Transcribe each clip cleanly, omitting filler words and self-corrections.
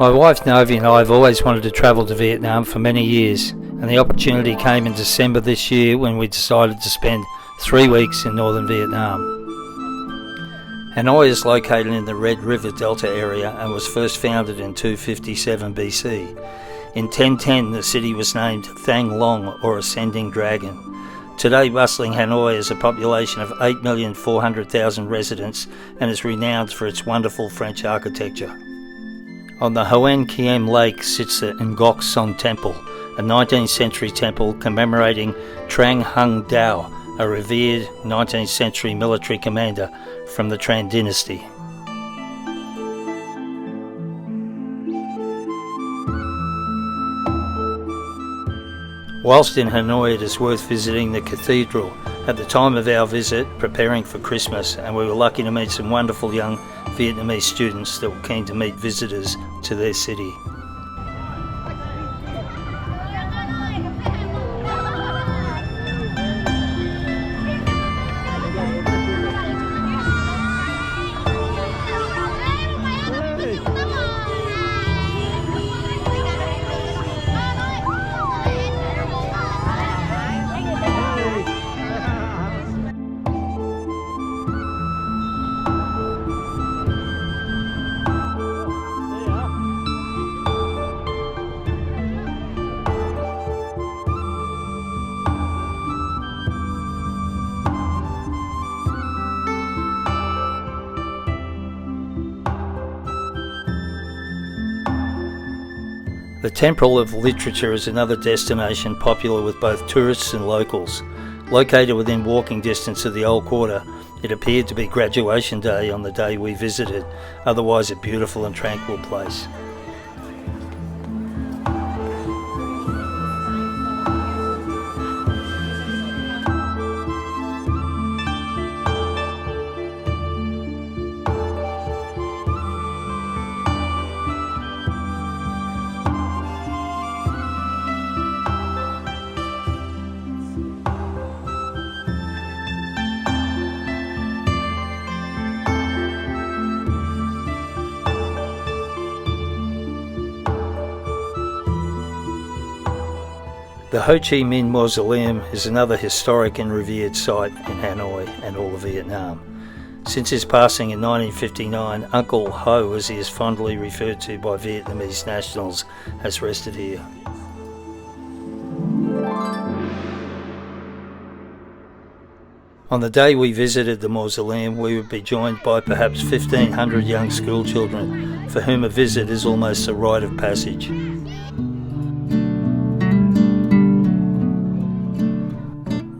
My wife Novi and I have always wanted to travel to Vietnam for many years, and the opportunity came in December this year when we decided to spend 3 weeks in northern Vietnam. Hanoi is located in the Red River Delta area and was first founded in 257 BC. In 1010 the city was named Thang Long, or Ascending Dragon. Today bustling Hanoi has a population of 8,400,000 residents and is renowned for its wonderful French architecture. On the Hoi An Lake sits the Ngoc Son Temple, a 19th century temple commemorating Trang Hung Dao, a revered 19th century military commander from the Tran dynasty. Whilst in Hanoi, it is worth visiting the cathedral. At the time of our visit, preparing for Christmas, and we were lucky to meet some wonderful young Vietnamese students that were keen to meet visitors to their city. The Temple of Literature is another destination popular with both tourists and locals. Located within walking distance of the Old Quarter, it appeared to be graduation day on the day we visited, otherwise a beautiful and tranquil place. The Ho Chi Minh Mausoleum is another historic and revered site in Hanoi and all of Vietnam. Since his passing in 1959, Uncle Ho, as he is fondly referred to by Vietnamese nationals, has rested here. On the day we visited the mausoleum, we would be joined by perhaps 1,500 young school children, for whom a visit is almost a rite of passage.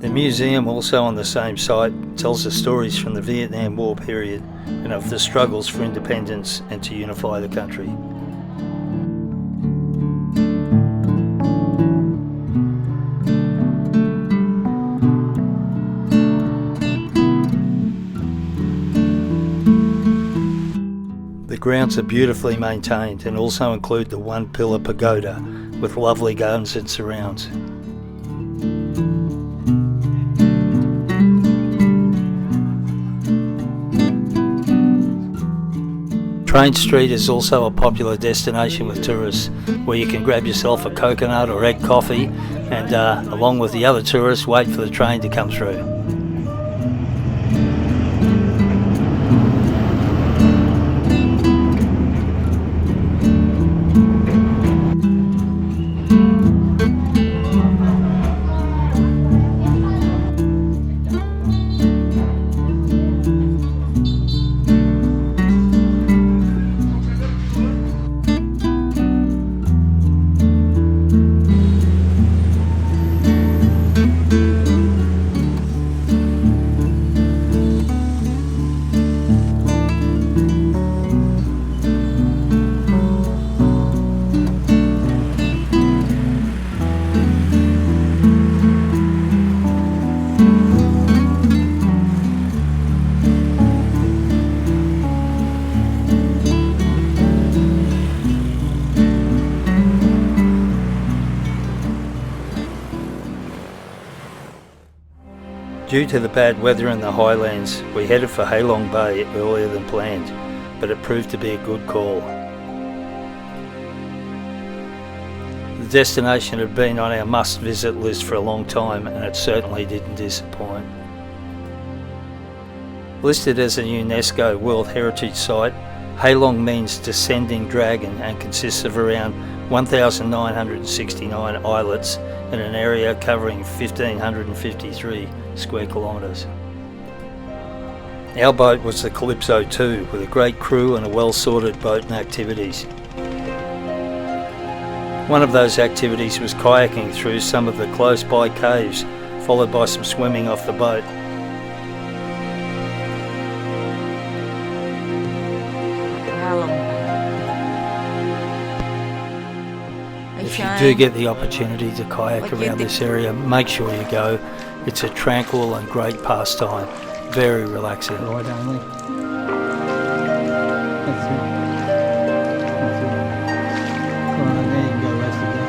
The museum, also on the same site, tells the stories from the Vietnam War period and of the struggles for independence and to unify the country. The grounds are beautifully maintained and also include the one-pillar pagoda with lovely gardens and surrounds. Train Street is also a popular destination with tourists, where you can grab yourself a coconut or egg coffee and along with the other tourists wait for the train to come through. Due to the bad weather in the highlands, we headed for Halong Bay earlier than planned, but it proved to be a good call. destination had been on our must-visit list for a long time, and it certainly didn't disappoint. Listed as a UNESCO World Heritage Site, Halong means descending dragon and consists of around 1,969 islets in an area covering 1,553 square kilometres. Our boat was the Calypso 2, with a great crew and a well-sorted boat and activities. One of those activities was kayaking through some of the close-by caves, followed by some swimming off the boat. If you do get the opportunity to kayak around this area, make sure you go. It's a tranquil and great pastime, very relaxing. Right only. That's it. That's it. Right, there you go, rest again.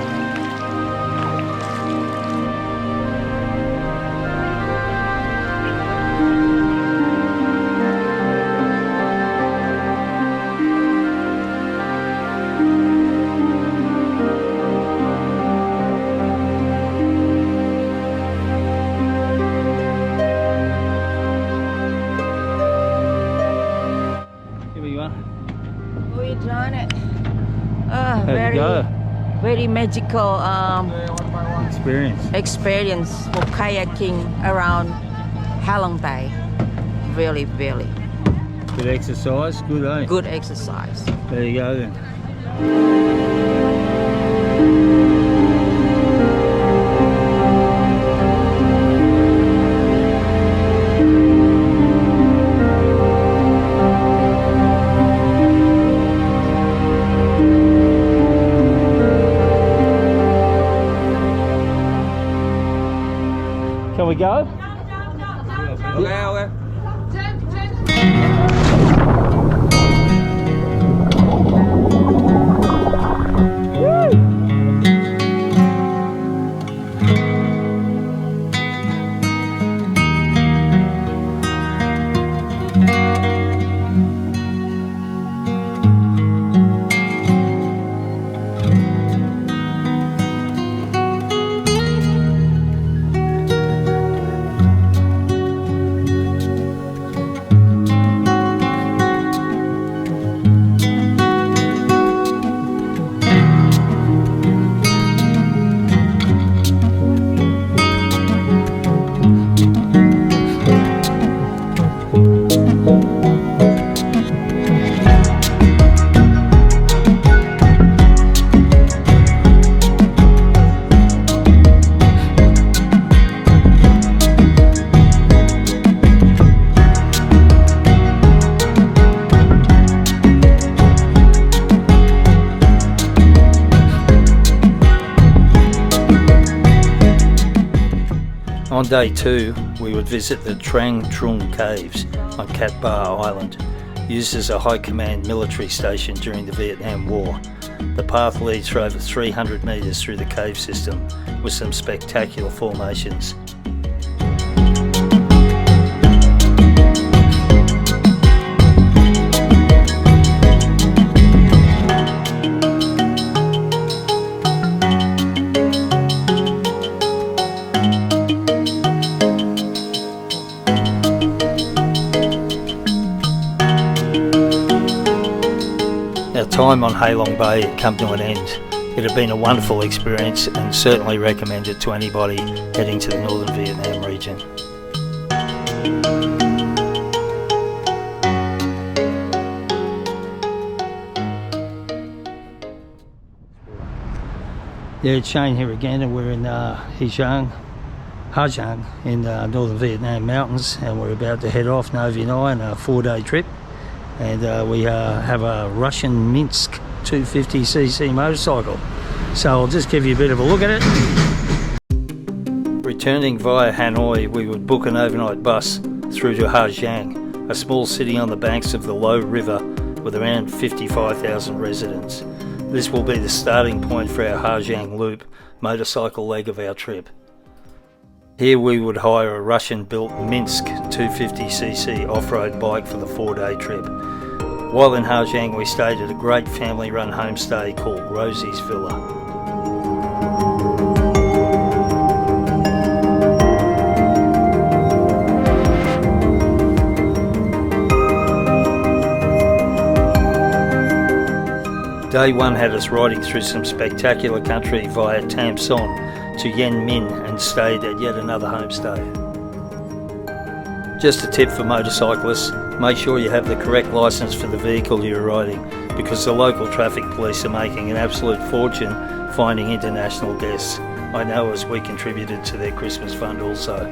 Very magical experience for kayaking around Halong Bay. Really, really. Good exercise, good, eh? Good exercise. There you go then. Can we go? Okay. On day 2, we would visit the Trang Trung Caves on Cat Ba Island, used as a high command military station during the Vietnam War. The path leads for over 300 metres through the cave system, with some spectacular formations. Our time on Halong Bay had come to an end. It had been a wonderful experience and certainly recommend it to anybody heading to the northern Vietnam region. Yeah, it's Shane here again, and we're in Giang in northern Vietnam mountains, and we're about to head off, Novi and I, on a 4-day trip. And we have a Russian Minsk 250cc motorcycle. So I'll just give you a bit of a look at it. Returning via Hanoi, we would book an overnight bus through to Giang, a small city on the banks of the Low River with around 55,000 residents. This will be the starting point for our Giang Loop motorcycle leg of our trip. Here we would hire a Russian-built Minsk 250cc off-road bike for the 4-day trip. While in Giang, we stayed at a great family-run homestay called Rosie's Villa. Day one had us riding through some spectacular country via Tam Son to Yen Min and stayed at yet another homestay. Just a tip for motorcyclists, make sure you have the correct licence for the vehicle you're riding, because the local traffic police are making an absolute fortune finding international guests. I know, as we contributed to their Christmas fund also.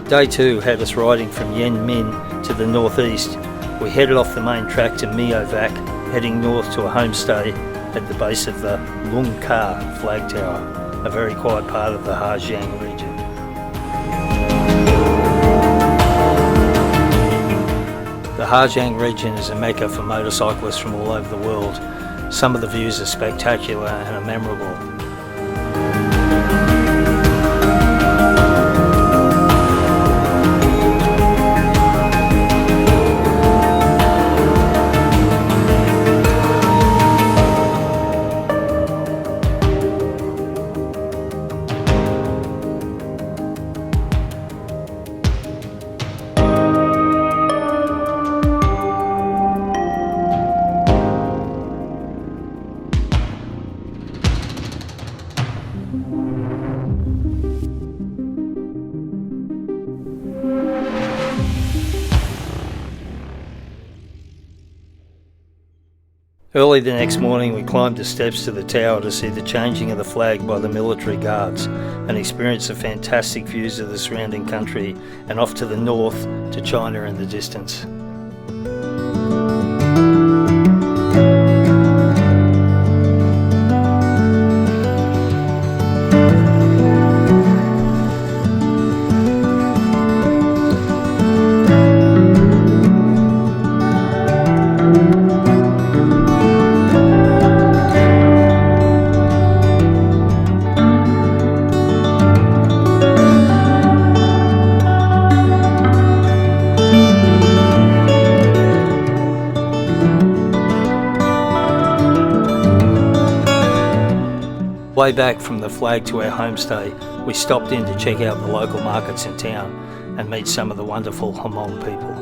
Day two had us riding from Yen Min to the northeast. We headed off the main track to Mio Vac, heading north to a homestay at the base of the Lung Ka flag tower, a very quiet part of the Giang region. The Giang region is a mecca for motorcyclists from all over the world. Some of the views are spectacular and are memorable. Early the next morning we climbed the steps to the tower to see the changing of the flag by the military guards and experience the fantastic views of the surrounding country and off to the north to China in the distance. Way back from the flag to our homestay, we stopped in to check out the local markets in town and meet some of the wonderful Halong people.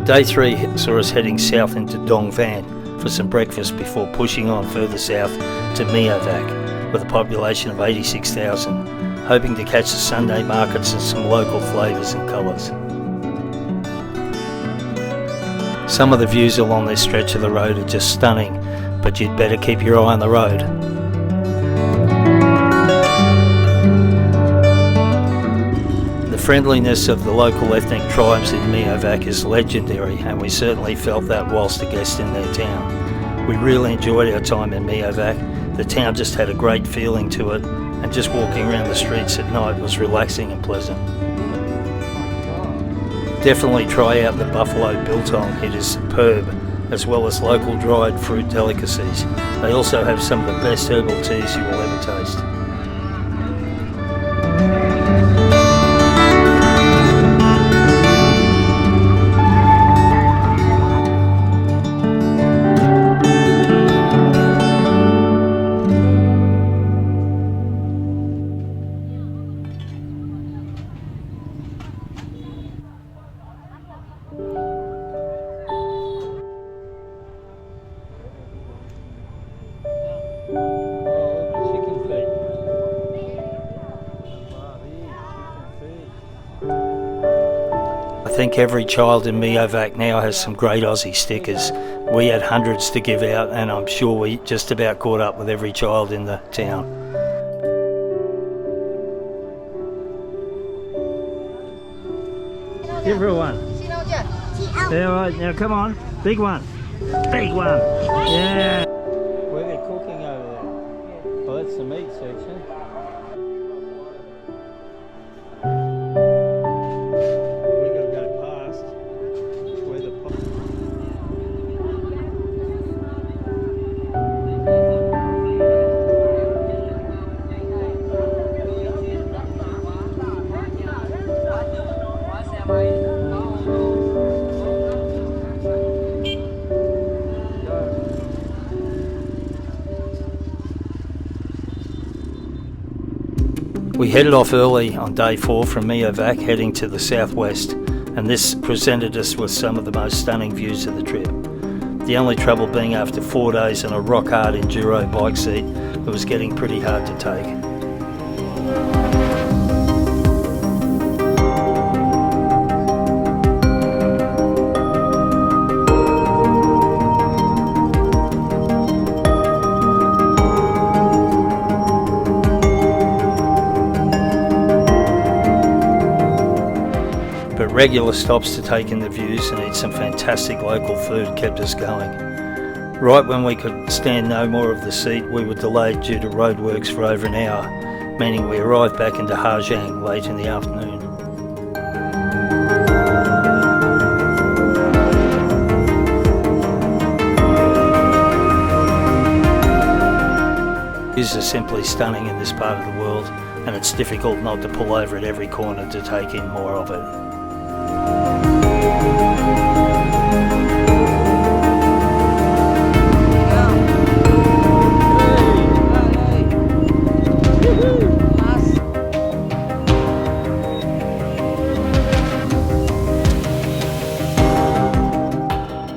Day three saw us heading south into Dong Van for some breakfast before pushing on further south to Mio Vac with a population of 86,000, hoping to catch the Sunday markets and some local flavours and colours. Some of the views along this stretch of the road are just stunning, but you'd better keep your eye on the road. The friendliness of the local ethnic tribes in Mio Vac is legendary, and we certainly felt that whilst a guest in their town. We really enjoyed our time in Mio Vac. The town just had a great feeling to it, and just walking around the streets at night was relaxing and pleasant. Definitely try out the buffalo biltong, it is superb, as well as local dried fruit delicacies. They also have some of the best herbal teas you will ever taste. think every child in Miovac now has some great Aussie stickers. We had hundreds to give out, and I'm sure we just about caught up with every child in the town. Give her one. Yeah, right, now come on. Big one. Big one. Yeah. Where they're cooking over there. Well, that's the meat section. We got to go past where the We headed off early on day 4 from Miovac, heading to the southwest, and this presented us with some of the most stunning views of the trip. The only trouble being after 4 days on a rock-hard enduro bike seat, it was getting pretty hard to take. But regular stops to take in the views and eat some fantastic local food kept us going. Right when we could stand no more of the seat, we were delayed due to roadworks for over an hour, meaning we arrived back into Giang late in the afternoon. Views are simply stunning in this part of the world, and it's difficult not to pull over at every corner to take in more of it.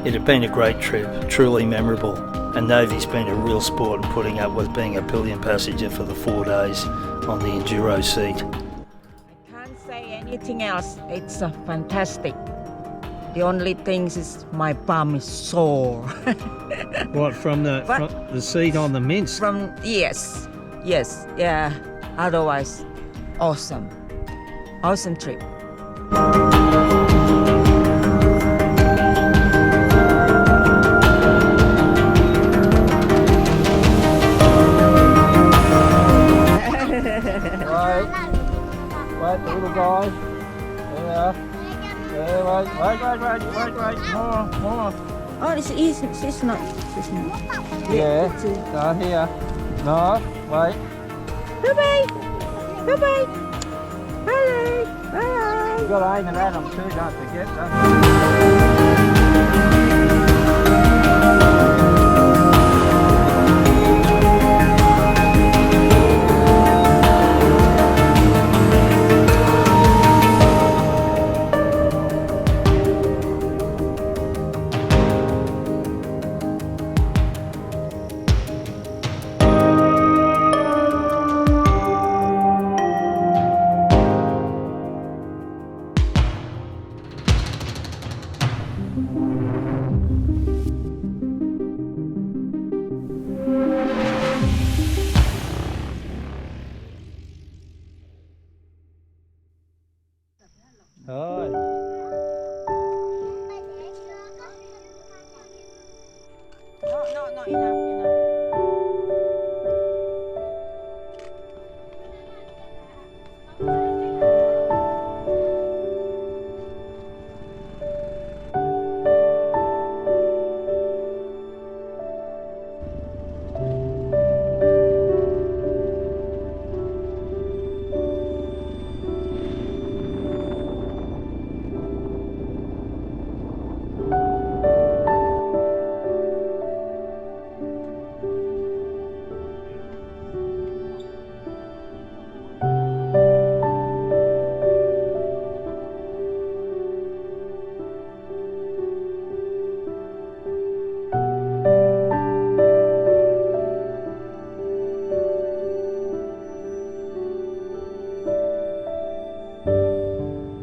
It had been a great trip, truly memorable, and Navy's been a real sport in putting up with being a pillion passenger for the 4 days on the enduro seat. I can't say anything else. It's fantastic. The only thing is my bum is sore. What, from the seat on the Minsk? Yes, yeah. Otherwise, awesome trip. Wait, the little guy. Yeah. Wait. More. Oh, it's not. Yeah. No, here. No, wait. Bye-bye. Hello. You got to aim it at them too, don't forget. Thôi. No, enough.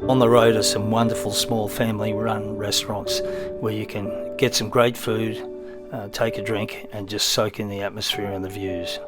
On the road are some wonderful small family-run restaurants where you can get some great food, take a drink and just soak in the atmosphere and the views.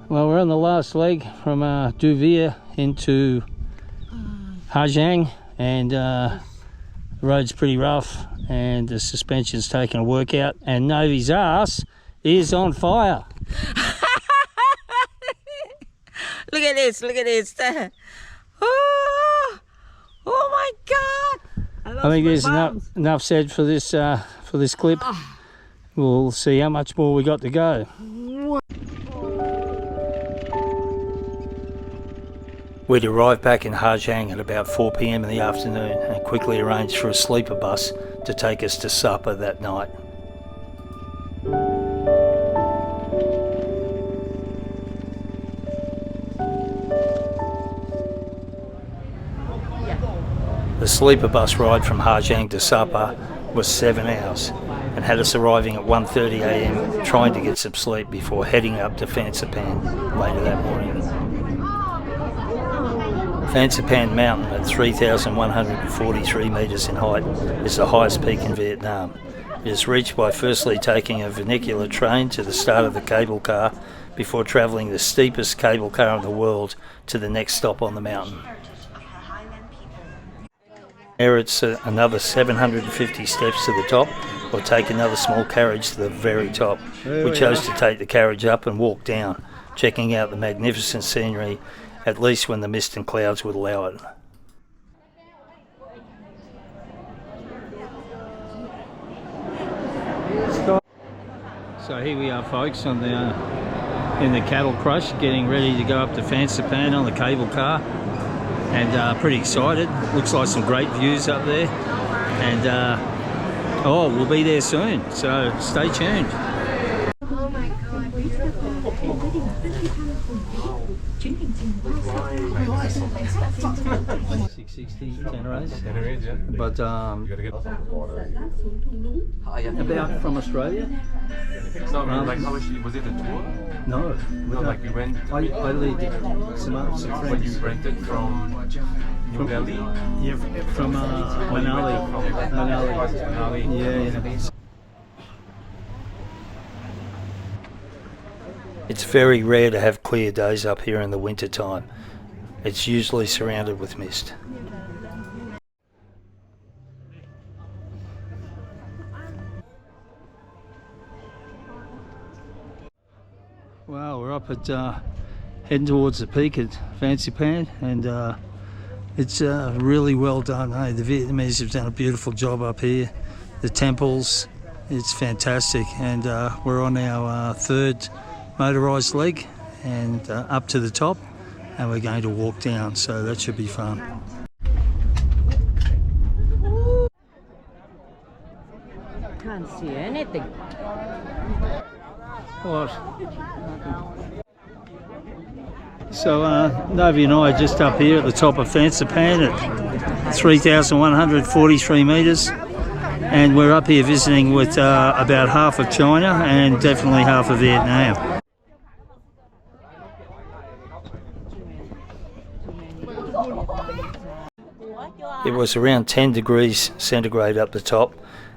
Well, we're on the last leg from Duvia into Giang, and the road's pretty rough and the suspension's taking a workout, and Novi's ass is on fire. Look at this, look at this. Oh my God. I think there's enough said for this clip. We'll see how much more we got to go. We'd arrived back in Giang at about 4 p.m. in the afternoon and quickly arranged for a sleeper bus to take us to Sapa that night. The sleeper bus ride from Giang to Sapa was 7 hours and had us arriving at 1:30 a.m. trying to get some sleep before heading up to Phan later that morning. Phan Mountain at 3,143 metres in height is the highest peak in Vietnam. It is reached by firstly taking a vernacular train to the start of the cable car before travelling the steepest cable car in the world to the next stop on the mountain. There it's another 750 steps to the top, or take another small carriage to the very top. We chose to take the carriage up and walk down, checking out the magnificent scenery, at least when the mist and clouds would allow it. So here we are, folks, on in the cattle crush, getting ready to go up to Phan on the cable car, and pretty excited. Looks like some great views up there, and we'll be there soon, so stay tuned. 660 Tenerife, yeah. But about from Australia. No, like how was it a tour? No, Like we went. I did some friends. When you rented from New Delhi? Yeah, from Manali. Manali. Yeah. It's very rare to have clear days up here in the winter time. It's usually surrounded with mist. Well, we're up at heading towards the peak at Phan, and it's really well done. Hey, the Vietnamese have done a beautiful job up here. The temples, it's fantastic, and we're on our third motorised leg and up to the top, and we're going to walk down, so that should be fun. Can't see anything. What? So Novi and I are just up here at the top of Phan at 3,143 metres, and we're up here visiting with about half of China and definitely half of Vietnam. It was around 10 degrees centigrade up the top,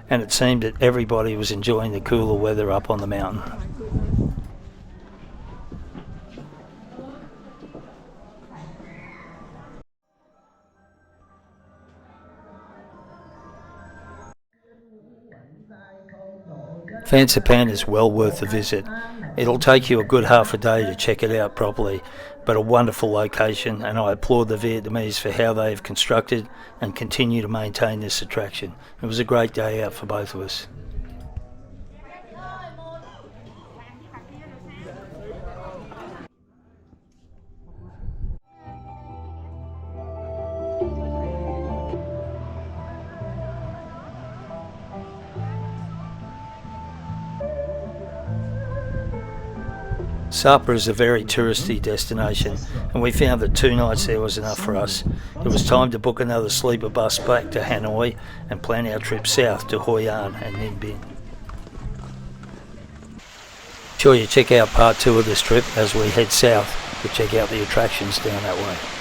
and it seemed that everybody was enjoying the cooler weather up on the mountain. Phan is well worth the visit. It'll take you a good half a day to check it out properly, but a wonderful location, and I applaud the Vietnamese for how they have constructed and continue to maintain this attraction. It was a great day out for both of us. Sapa is a very touristy destination, and we found that 2 nights there was enough for us. It was time to book another sleeper bus back to Hanoi and plan our trip south to Hoi An and Ninh Binh. Sure you check out part 2 of this trip as we head south to check out the attractions down that way.